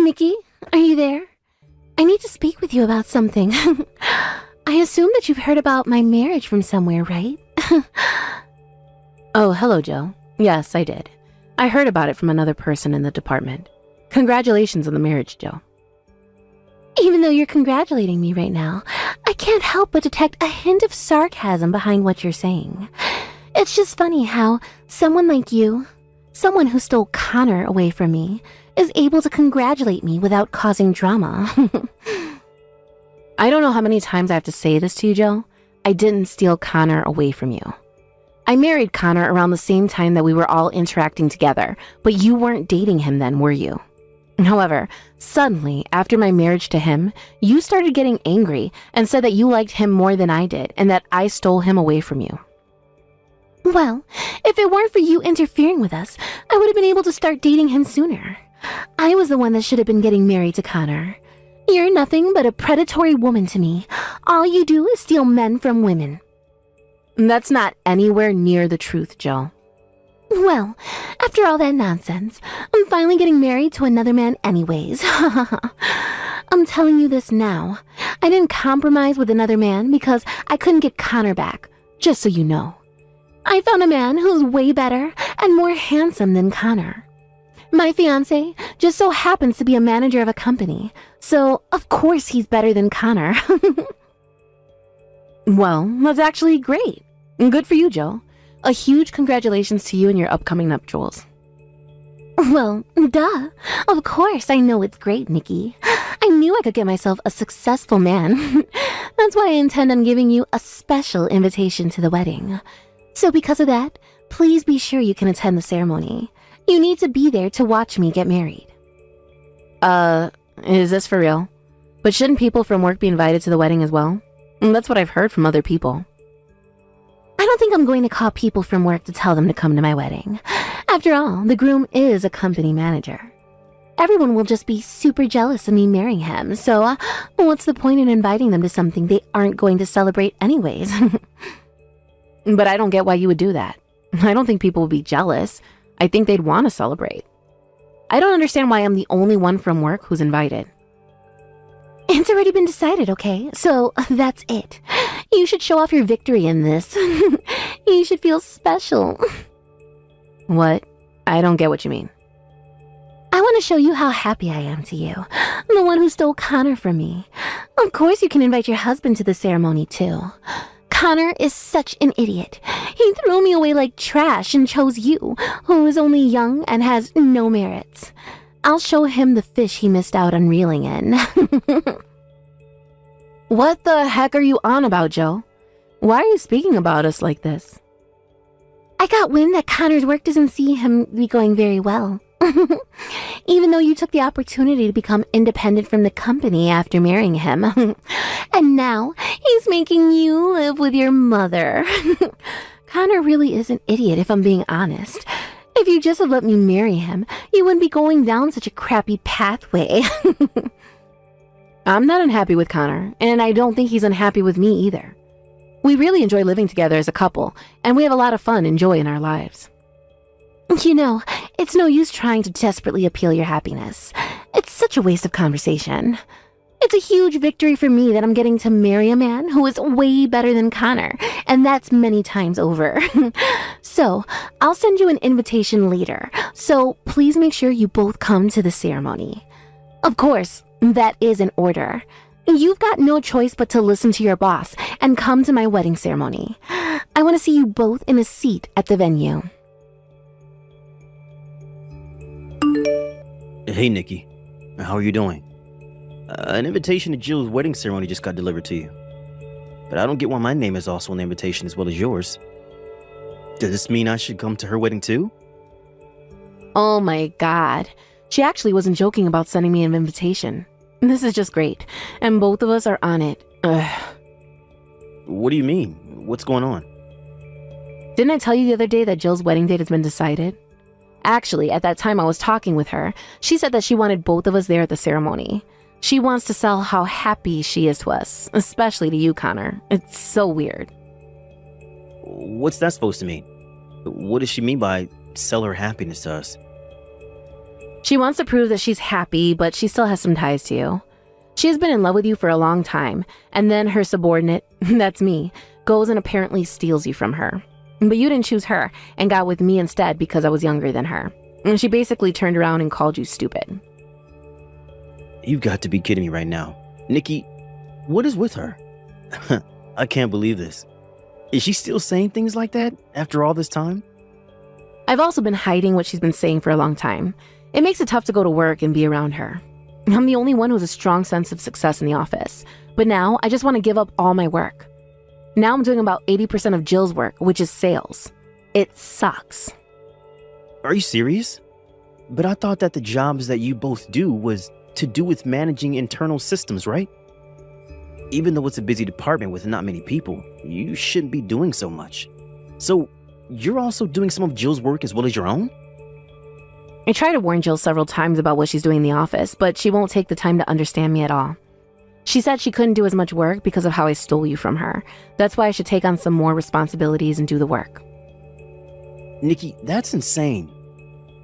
Nikki, are you there? I need to speak with you about something. I assume that you've heard about my marriage from somewhere, right? Oh, hello, Joe. Yes, I did. I heard about it from another person in the department. Congratulations on the marriage, Joe. Even though you're congratulating me right now, I can't help but detect a hint of sarcasm behind what you're saying. It's just funny how someone like you, someone who stole Connor away from me, is able to congratulate me without causing drama. I don't know how many times I have to say this to you, Joe. I didn't steal Connor away from you. I married Connor around the same time that we were all interacting together, but you weren't dating him then, were you? However, suddenly, after my marriage to him, you started getting angry and said that you liked him more than I did and that I stole him away from you. Well, if it weren't for you interfering with us, I would have been able to start dating him sooner. I was the one that should have been getting married to Connor. You're nothing but a predatory woman to me. All you do is steal men from women. That's not anywhere near the truth, Joe. Well, after all that nonsense, I'm finally getting married to another man anyways. I'm telling you this now. I didn't compromise with another man because I couldn't get Connor back, just so you know. I found a man who's way better and more handsome than Connor. My fiancé just so happens to be a manager of a company, so of course he's better than Connor. Well, that's actually great. Good for you, Joe. A huge congratulations to you and your upcoming nuptials. Well, duh. Of course I know it's great, Nikki. I knew I could get myself a successful man. That's why I intend on giving you a special invitation to the wedding. So because of that, please be sure you can attend the ceremony. You need to be there to watch me get married. Is this for real? But shouldn't people from work be invited to the wedding as well? That's what I've heard from other people. I don't think I'm going to call people from work to tell them to come to my wedding. After all, the groom is a company manager. Everyone will just be super jealous of me marrying him, so what's the point in inviting them to something they aren't going to celebrate anyways? But I don't get why you would do that. I don't think people would be jealous. I think they'd want to celebrate. I don't understand why I'm the only one from work who's invited. It's already been decided, okay? So that's it. You should show off your victory in this. You should feel special. What? I don't get what you mean. I want to show you how happy I am to you. The one who stole Connor from me. Of course you can invite your husband to the ceremony too. Connor is such an idiot. He threw me away like trash and chose you, who is only young and has no merits. I'll show him the fish he missed out on reeling in. What the heck are you on about, Joe? Why are you speaking about us like this? I got wind that Connor's work doesn't see him be going very well. Even though you took the opportunity to become independent from the company after marrying him. And now he's making you live with your mother. Connor really is an idiot if I'm being honest. If you just had let me marry him, you wouldn't be going down such a crappy pathway. I'm not unhappy with Connor, and I don't think he's unhappy with me either. We really enjoy living together as a couple, and we have a lot of fun and joy in our lives. You know, it's no use trying to desperately appeal your happiness. It's such a waste of conversation. It's a huge victory for me that I'm getting to marry a man who is way better than Connor, and that's many times over. So, I'll send you an invitation later, so please make sure you both come to the ceremony. Of course, that is an order. You've got no choice but to listen to your boss and come to my wedding ceremony. I want to see you both in a seat at the venue. Hey, Nikki. How are you doing? An invitation to Jill's wedding ceremony just got delivered to you. But I don't get why my name is also on the invitation as well as yours. Does this mean I should come to her wedding too? Oh my God. She actually wasn't joking about sending me an invitation. This is just great, and both of us are on it. Ugh. What do you mean? What's going on? Didn't I tell you the other day that Jill's wedding date has been decided? Actually, at that time I was talking with her, she said that she wanted both of us there at the ceremony. She wants to sell how happy she is to us, especially to you, Connor. It's so weird. What's that supposed to mean? What does she mean by sell her happiness to us? She wants to prove that she's happy, but she still has some ties to you. She has been in love with you for a long time, and then her subordinate, that's me, goes and apparently steals you from her. But you didn't choose her and got with me instead because I was younger than her. And she basically turned around and called you stupid. You've got to be kidding me right now. Nikki, what is with her? I can't believe this. Is she still saying things like that after all this time? I've also been hiding what she's been saying for a long time. It makes it tough to go to work and be around her. I'm the only one who has a strong sense of success in the office. But now I just want to give up all my work. Now I'm doing about 80% of Jill's work, which is sales. It sucks. Are you serious? But I thought that the jobs that you both do was to do with managing internal systems, right? Even though it's a busy department with not many people, you shouldn't be doing so much. So you're also doing some of Jill's work as well as your own? I try to warn Jill several times about what she's doing in the office, but she won't take the time to understand me at all. She said she couldn't do as much work because of how I stole you from her. That's why I should take on some more responsibilities and do the work. Nikki, that's insane.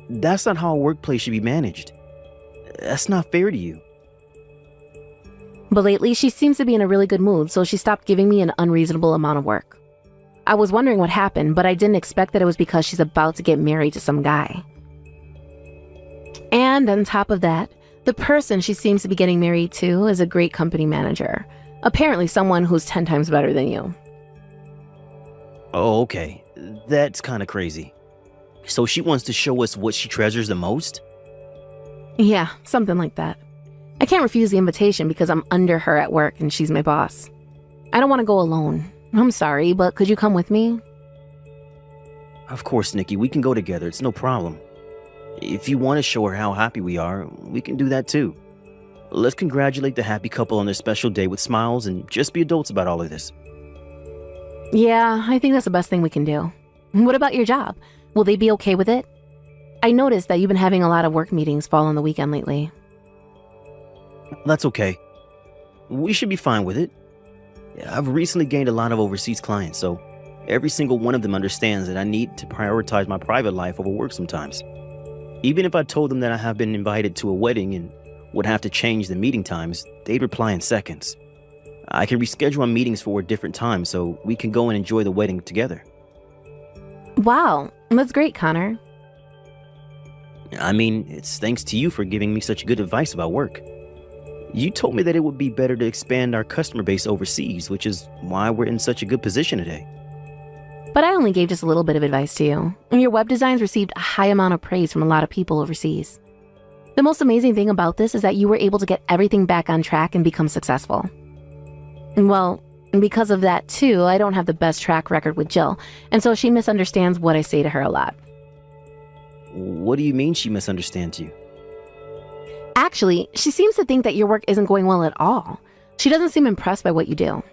That's not how a workplace should be managed. That's not fair to you. But lately, she seems to be in a really good mood, so she stopped giving me an unreasonable amount of work. I was wondering what happened, but I didn't expect that it was because she's about to get married to some guy. And on top of that, the person she seems to be getting married to is a great company manager. Apparently someone who's 10 times better than you. Oh, okay. That's kind of crazy. So she wants to show us what she treasures the most? Yeah, something like that. I can't refuse the invitation because I'm under her at work and she's my boss. I don't want to go alone. I'm sorry, but could you come with me? Of course, Nikki, we can go together. It's no problem. If you want to show her how happy we are, we can do that too. Let's congratulate the happy couple on their special day with smiles and just be adults about all of this. Yeah, I think that's the best thing we can do. What about your job? Will they be okay with it? I noticed that you've been having a lot of work meetings fall on the weekend lately. That's okay. We should be fine with it. I've recently gained a lot of overseas clients, so every single one of them understands that I need to prioritize my private life over work sometimes. Even if I told them that I have been invited to a wedding and would have to change the meeting times, they'd reply in seconds. I can reschedule our meetings for a different time so we can go and enjoy the wedding together. Wow, that's great, Connor. I mean, it's thanks to you for giving me such good advice about work. You told me that it would be better to expand our customer base overseas, which is why we're in such a good position today. But I only gave just a little bit of advice to you. And your web designs received a high amount of praise from a lot of people overseas. The most amazing thing about this is that you were able to get everything back on track and become successful. Well, because of that too, I don't have the best track record with Jill, and so she misunderstands what I say to her a lot. What do you mean she misunderstands you? Actually, she seems to think that your work isn't going well at all. She doesn't seem impressed by what you do.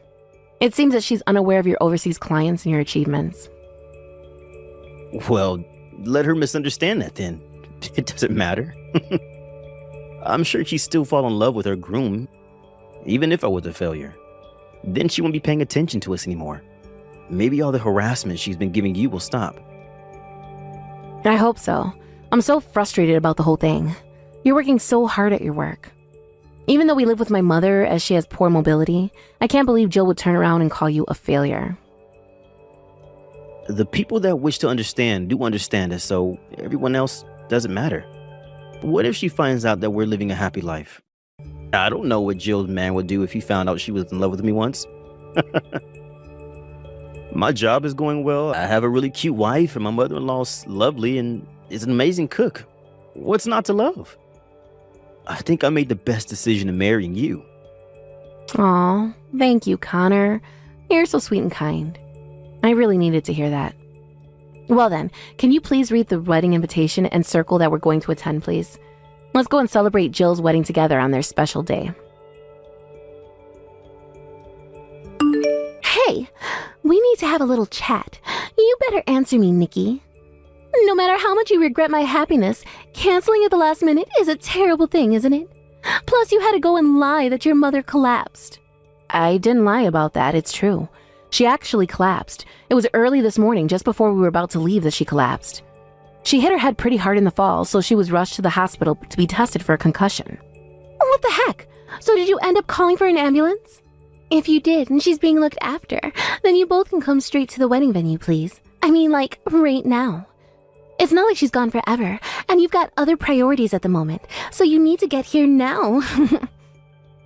It seems that she's unaware of your overseas clients and your achievements. Well, let her misunderstand that then. It doesn't matter. I'm sure she'd still fall in love with her groom, even if I was a failure. Then she won't be paying attention to us anymore. Maybe all the harassment she's been giving you will stop. I hope so. I'm so frustrated about the whole thing. You're working so hard at your work. Even though we live with my mother as she has poor mobility, I can't believe Jill would turn around and call you a failure. The people that wish to understand do understand us, so everyone else doesn't matter. What if she finds out that we're living a happy life? I don't know what Jill's man would do if he found out she was in love with me once. My job is going well. I have a really cute wife, and my mother-in-law's lovely and is an amazing cook. What's not to love? I think I made the best decision in marrying you. Aw, thank you, Connor. You're so sweet and kind. I really needed to hear that. Well then, can you please read the wedding invitation and circle that we're going to attend, please? Let's go and celebrate Jill's wedding together on their special day. Hey, we need to have a little chat. You better answer me, Nikki. No matter how much you regret my happiness, canceling at the last minute is a terrible thing, isn't it? Plus, you had to go and lie that your mother collapsed. I didn't lie about that, it's true. She actually collapsed. It was early this morning, just before we were about to leave, that she collapsed. She hit her head pretty hard in the fall, so she was rushed to the hospital to be tested for a concussion. What the heck? So did you end up calling for an ambulance? If you did and she's being looked after, then you both can come straight to the wedding venue, please. I mean, like, right now. It's not like she's gone forever, and you've got other priorities at the moment, so you need to get here now.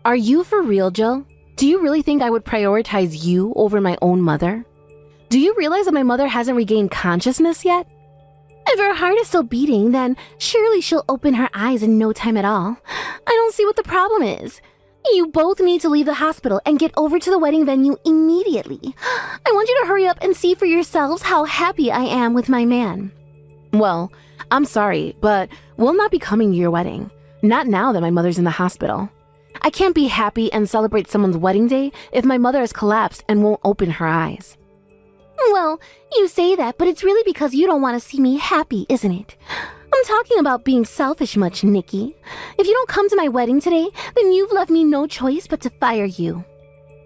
Are you for real, Jill? Do you really think I would prioritize you over my own mother? Do you realize that my mother hasn't regained consciousness yet? If her heart is still beating, then surely she'll open her eyes in no time at all. I don't see what the problem is. You both need to leave the hospital and get over to the wedding venue immediately. I want you to hurry up and see for yourselves how happy I am with my man. Well, I'm sorry, but we'll not be coming to your wedding. Not now that my mother's in the hospital. I can't be happy and celebrate someone's wedding day if my mother has collapsed and won't open her eyes. Well, you say that, but it's really because you don't want to see me happy, isn't it? I'm talking about being selfish much, Nikki. If you don't come to my wedding today, then you've left me no choice but to fire you.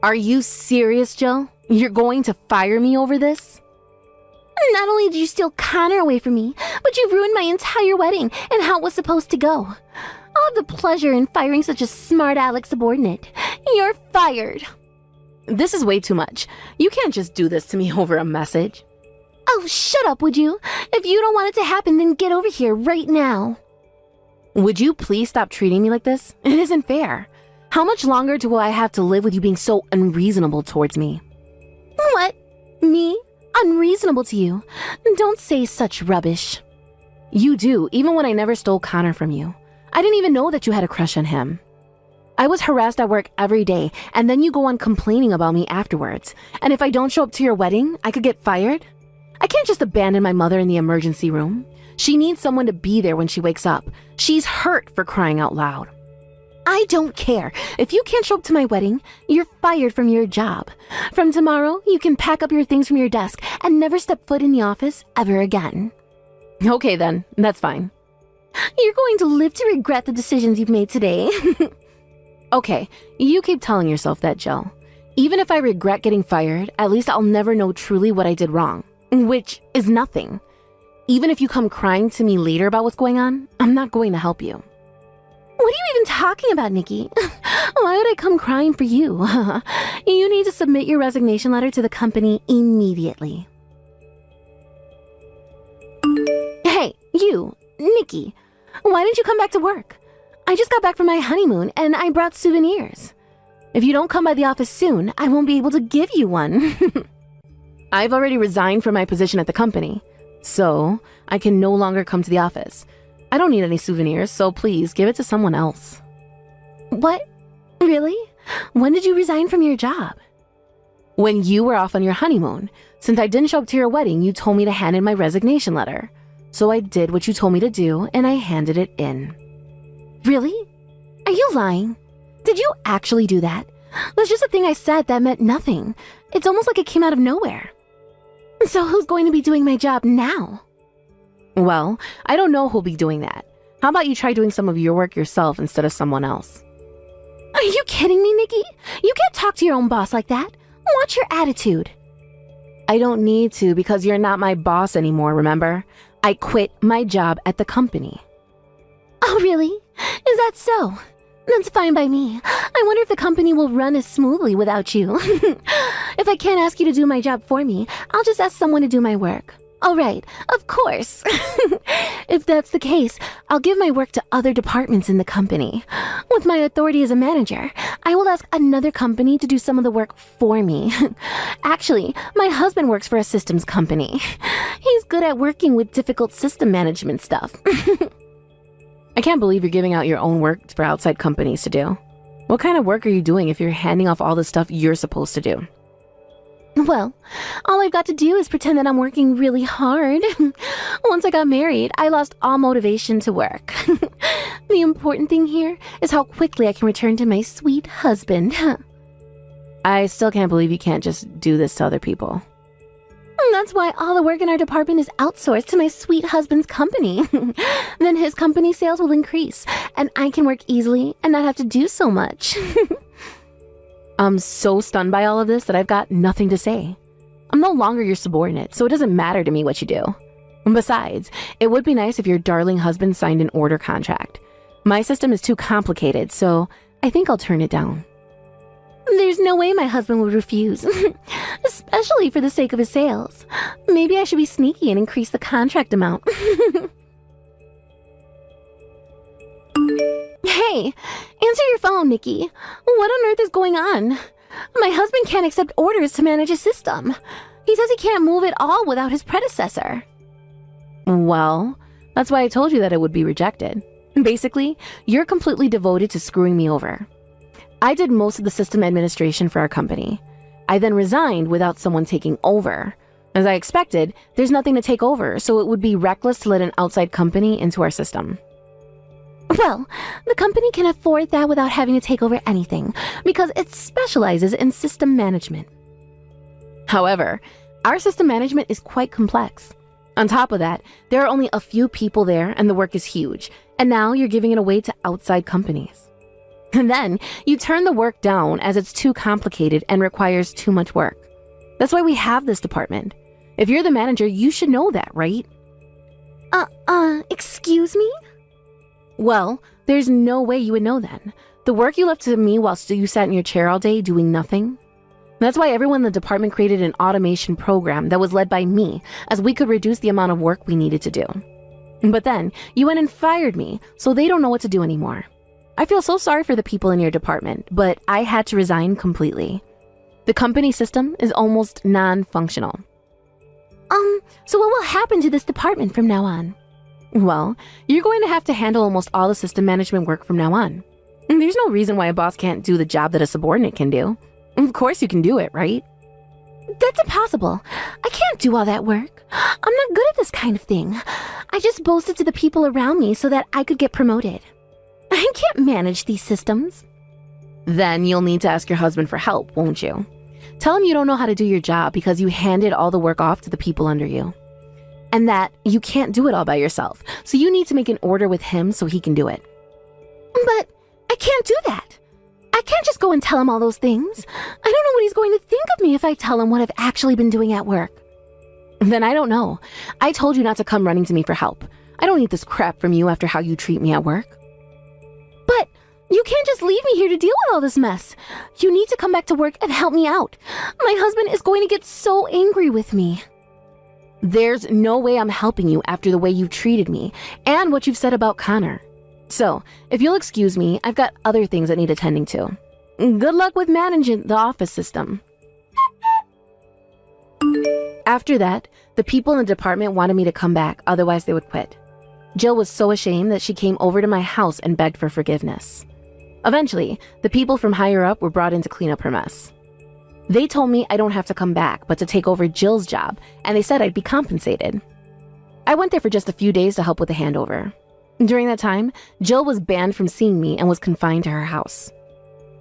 Are you serious, Jill? You're going to fire me over this? Not only did you steal Connor away from me, but you've ruined my entire wedding and how it was supposed to go. I'll have the pleasure in firing such a smart aleck subordinate. You're fired. This is way too much. You can't just do this to me over a message. Oh, shut up, would you? If you don't want it to happen, then get over here right now. Would you please stop treating me like this? It isn't fair. How much longer do I have to live with you being so unreasonable towards me? What? Me? Unreasonable to you? Don't say such rubbish. You do, even when I never stole Connor from you. I didn't even know that you had a crush on him. I was harassed at work every day, and then you go on complaining about me afterwards. And if I don't show up to your wedding, I could get fired? I can't just abandon my mother in the emergency room. She needs someone to be there when she wakes up. She's hurt, for crying out loud. I don't care. If you can't show up to my wedding, you're fired from your job. From tomorrow, you can pack up your things from your desk and never step foot in the office ever again. Okay then, that's fine. You're going to live to regret the decisions you've made today. Okay, you keep telling yourself that, Jill. Even if I regret getting fired, at least I'll never know truly what I did wrong, which is nothing. Even if you come crying to me later about what's going on, I'm not going to help you. What are you even talking about, Nikki? Why would I come crying for you? You need to submit your resignation letter to the company immediately. Hey, you, Nikki, why didn't you come back to work? I just got back from my honeymoon and I brought souvenirs. If you don't come by the office soon, I won't be able to give you one. I've already resigned from my position at the company, so I can no longer come to the office. I don't need any souvenirs, so please give it to someone else. What? Really? When did you resign from your job? When you were off on your honeymoon. Since I didn't show up to your wedding, you told me to hand in my resignation letter. So I did what you told me to do, and I handed it in. Really? Are you lying? Did you actually do that? That's just a thing I said that meant nothing. It's almost like it came out of nowhere. So who's going to be doing my job now? Well, I don't know who'll be doing that. How about you try doing some of your work yourself instead of someone else? Are you kidding me, Nikki? You can't talk to your own boss like that. Watch your attitude. I don't need to because you're not my boss anymore, remember? I quit my job at the company. Oh, really? Is that so? That's fine by me. I wonder if the company will run as smoothly without you. If I can't ask you to do my job for me, I'll just ask someone to do my work. All right, of course. If that's the case, I'll give my work to other departments in the company. With my authority as a manager, I will ask another company to do some of the work for me. Actually, my husband works for a systems company. He's good at working with difficult system management stuff. I can't believe you're giving out your own work for outside companies to do. What kind of work are you doing if you're handing off all the stuff you're supposed to do? Well, all I've got to do is pretend that I'm working really hard. Once I got married, I lost all motivation to work. The important thing here is how quickly I can return to my sweet husband. I still can't believe you can't just do this to other people. That's why all the work in our department is outsourced to my sweet husband's company. Then his company sales will increase, and I can work easily and not have to do so much. I'm so stunned by all of this that I've got nothing to say. I'm no longer your subordinate, so it doesn't matter to me what you do. Besides, it would be nice if your darling husband signed an order contract. My system is too complicated, so I think I'll turn it down. There's no way my husband would refuse, especially for the sake of his sales. Maybe I should be sneaky and increase the contract amount. Hey, answer your phone, Nikki. What on earth is going on? My husband can't accept orders to manage a system. He says he can't move at all without his predecessor. Well, that's why I told you that it would be rejected. Basically, you're completely devoted to screwing me over. I did most of the system administration for our company. I then resigned without someone taking over. As I expected, there's nothing to take over, so it would be reckless to let an outside company into our system. Well, the company can afford that without having to take over anything, because it specializes in system management. However, our system management is quite complex. On top of that, there are only a few people there and the work is huge, and now you're giving it away to outside companies. And then you turn the work down as it's too complicated and requires too much work. That's why we have this department. If you're the manager, you should know that, right? Excuse me? Well, there's no way you would know then. The work you left to me whilst you sat in your chair all day doing nothing. That's why everyone in the department created an automation program that was led by me, as we could reduce the amount of work we needed to do. But then you went and fired me, so they don't know what to do anymore. I feel so sorry for the people in your department, but I had to resign completely. The company system is almost non-functional. So what will happen to this department from now on? Well, you're going to have to handle almost all the system management work from now on. There's no reason why a boss can't do the job that a subordinate can do. Of course you can do it, right? That's impossible. I can't do all that work. I'm not good at this kind of thing. I just boasted to the people around me so that I could get promoted. I can't manage these systems. Then you'll need to ask your husband for help, won't you? Tell him you don't know how to do your job because you handed all the work off to the people under you. And that you can't do it all by yourself, so you need to make an order with him so he can do it. But I can't do that. I can't just go and tell him all those things. I don't know what he's going to think of me if I tell him what I've actually been doing at work. Then I don't know. I told you not to come running to me for help. I don't need this crap from you after how you treat me at work. But you can't just leave me here to deal with all this mess. You need to come back to work and help me out. My husband is going to get so angry with me. There's no way I'm helping you after the way you've treated me and what you've said about Connor. So, if you'll excuse me, I've got other things that need attending to. Good luck with managing the office system. After that, the people in the department wanted me to come back, otherwise they would quit. Jill was so ashamed that she came over to my house and begged for forgiveness. Eventually, the people from higher up were brought in to clean up her mess. They told me I don't have to come back, but to take over Jill's job, and they said I'd be compensated. I went there for just a few days to help with the handover. During that time, Jill was banned from seeing me and was confined to her house.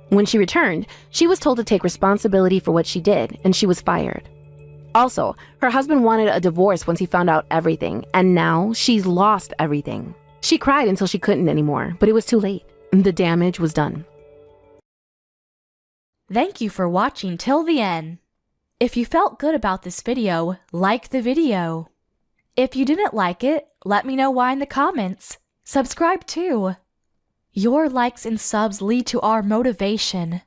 When she returned, she was told to take responsibility for what she did, and she was fired. Also, her husband wanted a divorce once he found out everything, and now she's lost everything. She cried until she couldn't anymore, but it was too late. The damage was done. Thank you for watching till the end. If you felt good about this video, like the video. If you didn't like it, let me know why in the comments. Subscribe too. Your likes and subs lead to our motivation.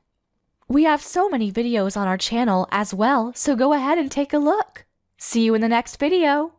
We have so many videos on our channel as well, so go ahead and take a look. See you in the next video.